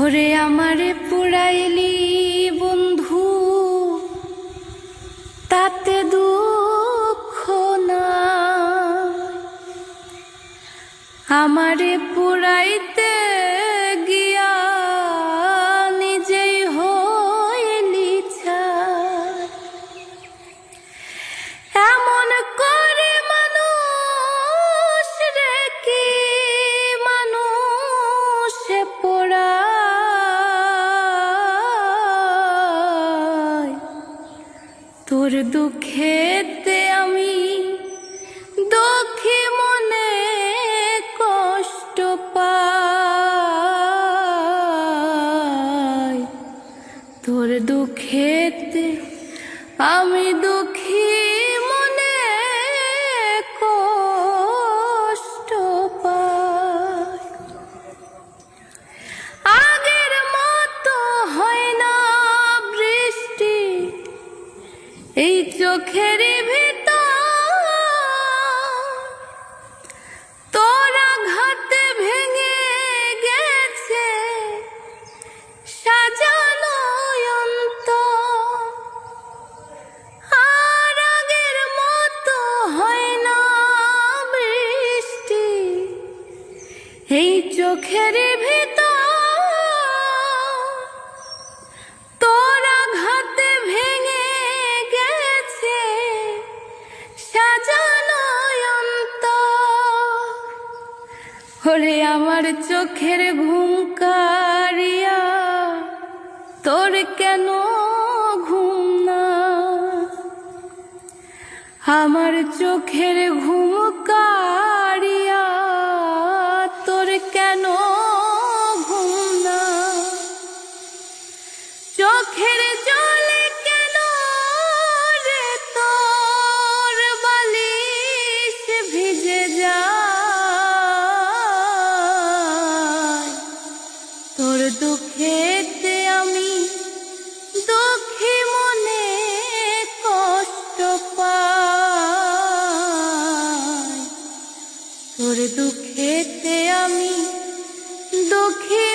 ওরে আমারে পুরাইলি বন্ধু, তাতে দুঃখ না। আমারে পুরাইতে গিয়া নিজেই হইলি ছাই। এমন করে মানুষ রে কি মানুষে পোড়ায়। তোর দুঃখেতে আমি দুঃখী মনে কষ্ট পাই। তোর দুঃখেতে আমি দুঃখী মনে কষ্ট পাই। আগের মতো হয় না বৃষ্টি এই চোখের ভিতর। তোর আঘাতে ভেঙে গেছে সাজানো অন্তর। আর আগের মতো হয় না বৃষ্টি এই চোখের ভিতর। তোর আঘাতে ভেঙে গেছে সাজানো অন্তর। ওরে আমার চোখের ঘুম কারিয়া তোর কেন ঘুম না। আমার চোখের ঘুম কারিয়া তোর কেন ঘুম না। চোখের জলে কেন রে তোর বালিশ ভিজে যায়। তোর দুঃখেতে আমি দুঃখী মনে কষ্ট পাই। তোর দুঃখেতে আমি দুঃখী